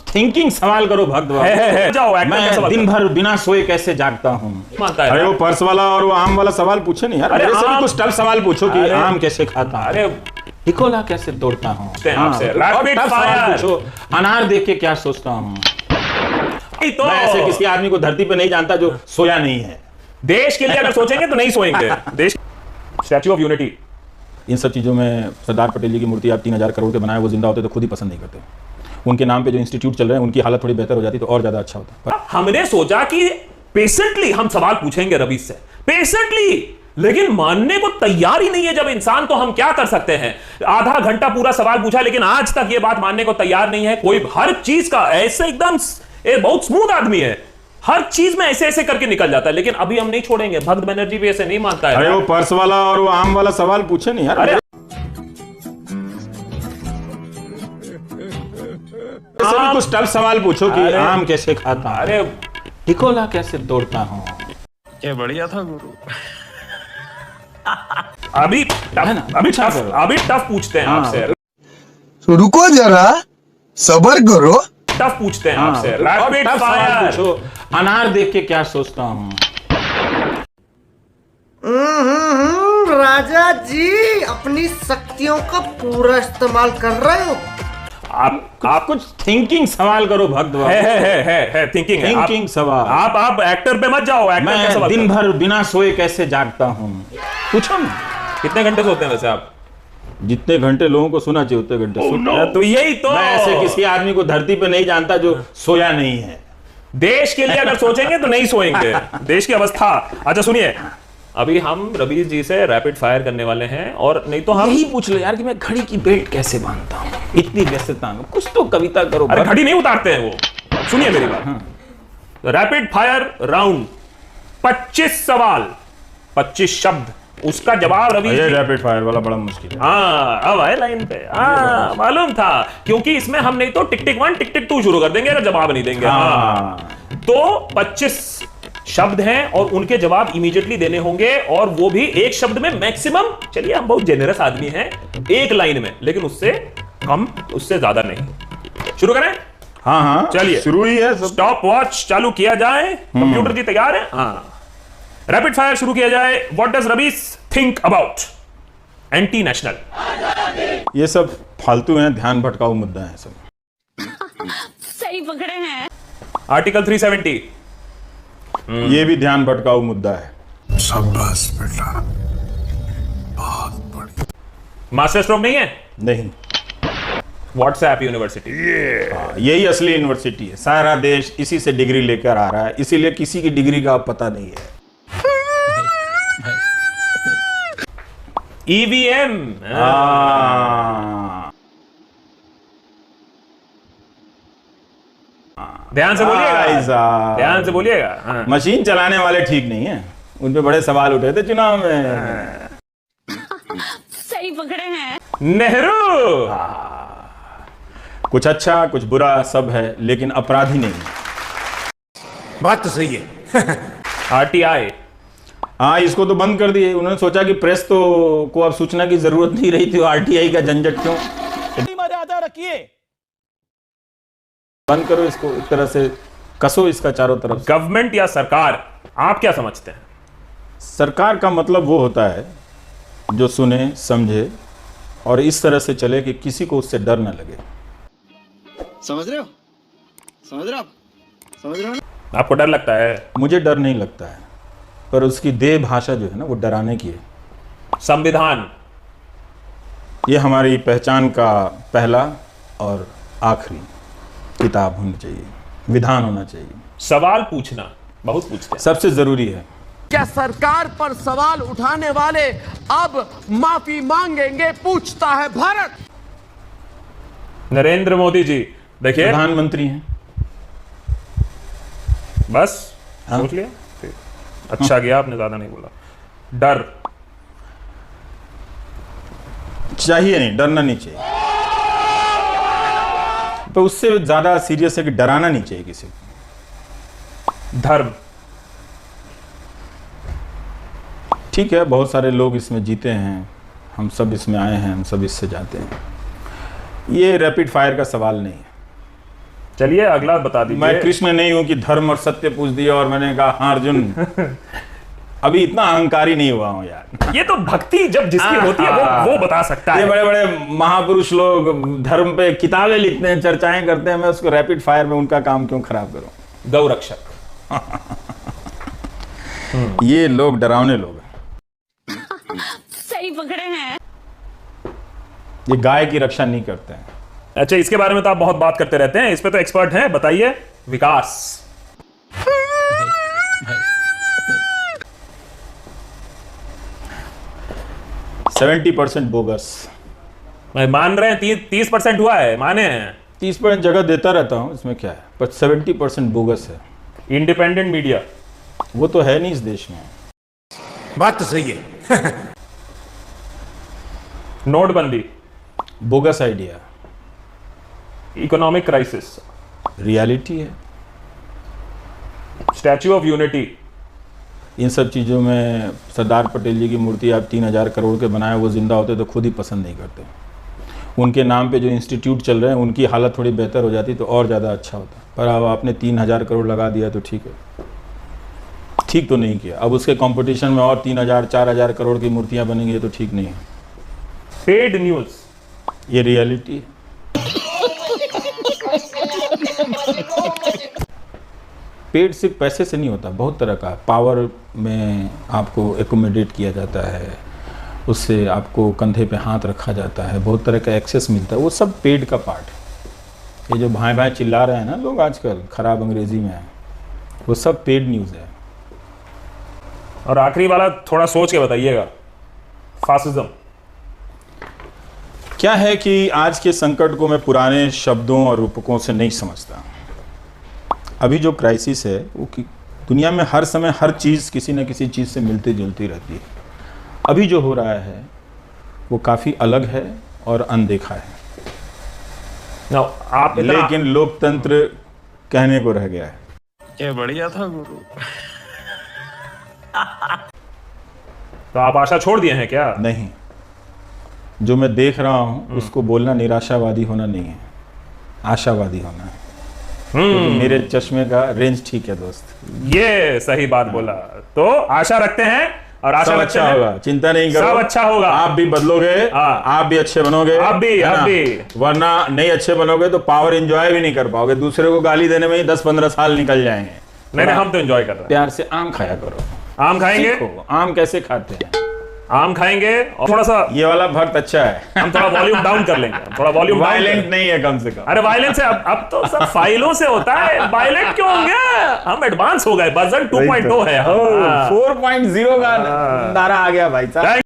Thinking सवाल करो भक्त जाओ मैं दिन भर बिना सोए कैसे जागता हूँ। अरे वो पर्स वाला और वो आम वाला सवाल पूछे नहीं यार। अरे मेरे से भी कुछ टफ सवाल पूछो कि आम कैसे खाता हूँ, अरे टिकोला कैसे तोड़ता हूँ, रैपिड फायर पूछो अनार देख के क्या सोचता हूँ। तो मैं ऐसे किसी आदमी को धरती पे नहीं जानता जो सोया नहीं है। देश के लिए अगर सोचेंगे तो नहीं सोएंगे। देश स्टैच्यू ऑफ यूनिटी, इन सब चीजों में सरदार पटेल जी की मूर्ति आप 3000 करोड़ के बनाए वो जिंदा होते तो खुद ही पसंद नहीं करते। उनके नाम पे जो इंस्टीट्यूट चल रहे हैं उनकी हालत थोड़ी बेहतर हो जाती तो और ज्यादा अच्छा होता। हमने सोचा कि पेशेंटली हम सवाल पूछेंगे रवि से, पेशेंटली, लेकिन मानने को तैयार ही नहीं है जब इंसान, तो हम क्या कर सकते हैं। आधा घंटा पूरा सवाल पूछा लेकिन आज तक ये बात मानने को तैयार नहीं है। कोई हर चीज का ऐसे एकदम बहुत स्मूथ आदमी है, हर चीज में ऐसे ऐसे करके निकल जाता है, लेकिन अभी हम नहीं छोड़ेंगे। भक्त बनर्जी भी ऐसे नहीं मानता है। अरे वो पर्स वाला और वो आम वाला सवाल पूछे नहीं यार। अरे ऐसे भी कुछ टफ सवाल पूछो कि आम कैसे खाता हूँ, अरे टिकोला कैसे तोड़ता हूँ। ये बढ़िया था गुरु। अभी टफ पूछते हैं आपसे। तो रुको जरा, सबर करो। टफ पूछते हैं आपसे। रैपिड फायर पूछो अनार देख के क्या सोचता हूँ। राजा जी अपनी शक्तियों का पूरा इस्तेमाल कर रहे हो। आप कुछ थिंकिंग सवाल करो भक्त है थिंकिंग सवाल। आप एक्टर पे मत जाओ। एक्टर का मैं सवाल दिन भर बिना सोए कैसे जागता हूँ, पूछो ना। कितने घंटे सोते हैं वैसे आप? जितने घंटे लोगों को सुना चाहिए उतने घंटे सोते। तो यही तो, मैं ऐसे किसी आदमी को धरती पे नहीं जानता जो सोया नहीं है। देश के लिए अगर सोचेंगे तो नहीं सोएंगे। देश की अवस्था। अच्छा सुनिए, अभी हम रवि जी से रैपिड फायर करने वाले हैं, और नहीं तो हम यही पूछ लो यार कि मैं घड़ी की बेल्ट कैसे बांधता हूँ इतनी व्यस्तता में। कुछ तो कविता करो। अरे घड़ी नहीं उतारते हैं वो। सुनिए मेरी बात। रैपिड फायर राउंड, 25 सवाल 25 शब्द, उसका जवाब रवि जी। रैपिड फायर वाला बड़ा मुश्किल है। हाँ अब आए लाइन पे। हाँ मालूम था, क्योंकि इसमें हम नहीं तो टिक टिक 1 टिक टिक 2 शुरू कर देंगे अगर जवाब नहीं देंगे। हाँ तो 25 शब्द हैं और उनके जवाब इमीडिएटली देने होंगे, और वो भी एक शब्द में मैक्सिमम। चलिए हम बहुत जेनरस आदमी हैं, एक लाइन में, लेकिन उससे कम, उससे ज्यादा नहीं। शुरू करें? हाँ हाँ चलिए शुरू ही है। स्टॉप वॉच चालू किया जाए। कंप्यूटर जी तैयार है? हाँ रैपिड फायर शुरू किया जाए। What does Ravi think about anti national? ये सब फालतू हैं, ध्यान भटकाऊ मुद्दा है सब। सही पकड़े हैं। आर्टिकल 370, ये भी ध्यान भटकाऊ मुद्दा है। शाबाश बेटा, बहुत बढ़िया। मास्टर स्ट्रोक नहीं है? नहीं, व्हाट्सएप यूनिवर्सिटी। यही असली यूनिवर्सिटी है। सारा देश इसी से डिग्री लेकर आ रहा है, इसीलिए किसी की डिग्री का पता नहीं है। ईवीएम। ध्यान से बोलिएगा, ध्यान से बोलिएगा। मशीन चलाने वाले ठीक नहीं है, उन पे बड़े सवाल उठे थे चुनाव में। सही पकड़े हैं। नेहरू। कुछ अच्छा कुछ बुरा सब है, लेकिन अपराधी नहीं। बात तो सही है। आरटीआई। हाँ इसको तो बंद कर दिए। उन्होंने सोचा कि प्रेस तो को अब सूचना की जरूरत नहीं रही थी, आरटीआई का झंझट क्यों। मर्यादा रखिए। बंद करो इसको, एक तरह से कसो इसका चारों तरफ। गवर्नमेंट या सरकार, आप क्या समझते हैं? सरकार का मतलब वो होता है जो सुने समझे और इस तरह से चले कि किसी को उससे डर ना लगे। समझ रहे हो? समझ रहे हो? समझ रहे हो ना? आपको डर लगता है? मुझे डर नहीं लगता है, पर उसकी देह भाषा जो है ना वो डराने की है। संविधान, ये हमारी पहचान का पहला और आखिरी किताब होनी चाहिए, विधान होना चाहिए। सवाल पूछना बहुत पूछते हैं, सबसे जरूरी है। क्या सरकार पर सवाल उठाने वाले अब माफी मांगेंगे, पूछता है भारत। नरेंद्र मोदी जी देखिए प्रधानमंत्री हैं। बस सोच लिया। अच्छा गया आपने ज्यादा नहीं बोला। डर चाहिए नहीं, डरना नहीं चाहिए, तो उससे ज्यादा सीरियस है कि डराना नहीं चाहिए किसी को। धर्म, ठीक है, बहुत सारे लोग इसमें जीते हैं, हम सब इसमें आए हैं, हम सब इससे जाते हैं। ये रैपिड फायर का सवाल नहीं है। चलिए अगला बता दीजिए। मैं कृष्ण नहीं हूं कि धर्म और सत्य पूछ दिया और मैंने कहा हाँ अर्जुन अभी इतना अहंकारी नहीं हुआ हूं यार। ये तो भक्ति जब जिसकी होती है वो बता सकता ये है। बड़े बड़े महापुरुष लोग धर्म पे किताबें लिखते हैं, चर्चाएं करते हैं, मैं उसको रैपिड फायर में उनका काम क्यों खराब करूं। गौ रक्षक। ये लोग डरावने लोग हैं, सही पकड़े हैं। ये गाय की रक्षा नहीं करते हैं। अच्छा, इसके बारे में तो आप बहुत बात करते रहते हैं, इस पे तो एक्सपर्ट हैं, बताइए। विकास। 70% बोगस। मैं मान रहे हैं 30% हुआ है, माने हैं। 30% जगह देता रहता हूं, इसमें क्या है, पर 70% बोगस है। Independent media. वो तो है नहीं इस देश में। बात तो सही है। नोटबंदी। Bogus idea. Economic crisis. Reality है। Statue of unity. इन सब चीज़ों में सरदार पटेल जी की मूर्ति आप 3000 करोड़ के बनाए, वो जिंदा होते तो खुद ही पसंद नहीं करते। उनके नाम पे जो इंस्टीट्यूट चल रहे हैं उनकी हालत थोड़ी बेहतर हो जाती तो और ज़्यादा अच्छा होता, पर अब आपने 3000 करोड़ लगा दिया तो ठीक है, ठीक तो नहीं किया। अब उसके कंपटीशन में और 3000 4000 करोड़ की मूर्तियाँ बनेंगी तो ठीक नहीं है। Paid news. ये रियलिटी है। पेड सिर्फ पैसे से नहीं होता, बहुत तरह का पावर में आपको एकोमोडेट किया जाता है, उससे आपको कंधे पे हाथ रखा जाता है, बहुत तरह का एक्सेस मिलता है, वो सब पेड का पार्ट है। ये जो भाई भाई चिल्ला रहे हैं ना लोग आजकल खराब अंग्रेजी में, वो सब पेड न्यूज़ है। और आखिरी वाला थोड़ा सोच के बताइएगा। फासिज्म। क्या है कि आज के संकट को मैं पुराने शब्दों और रूपकों से नहीं समझता। अभी जो क्राइसिस है वो दुनिया में हर समय हर चीज़ किसी न किसी चीज़ से मिलती जुलती रहती है। अभी जो हो रहा है वो काफ़ी अलग है और अनदेखा है। आप लेकिन लोकतंत्र कहने को रह गया है। ये बढ़िया था गुरु। तो आप आशा छोड़ दिए हैं क्या? नहीं, जो मैं देख रहा हूँ उसको बोलना निराशावादी होना नहीं है, आशावादी होना है। क्योंकि मेरे चश्मे का रेंज ठीक है दोस्त। ये सही बात बोला। तो आशा रखते हैं और आशा सब रखते अच्छा हैं। होगा, चिंता नहीं करो, सब अच्छा होगा। आप भी बदलोगे, हाँ। आप भी अच्छे बनोगे, आप भी, है आप ना? भी। वरना नहीं अच्छे बनोगे तो पावर एंजॉय भी नहीं कर पाओगे, दूसरे को गाली देने में ही 10-15 साल निकल जाएंगे। नहीं, हम तो एंजॉय कर रहे हैं। प्यार से आम खाया करो। आम खाएंगे, सीखो, आम कैसे खाते हैं। आम खाएंगे और थोड़ा सा ये वाला भक्त अच्छा है। हम थोड़ा वॉल्यूम डाउन कर लेंगे, थोड़ा वॉल्यूम वायलेंट नहीं है कम से कम। अरे वायलेंस है, अब तो सब फाइलों से होता है, वायलेंट क्यों होंगे? हम एडवांस हो गए, वर्जन 2.0 है। 4.0 का नारा आ गया भाई साहब।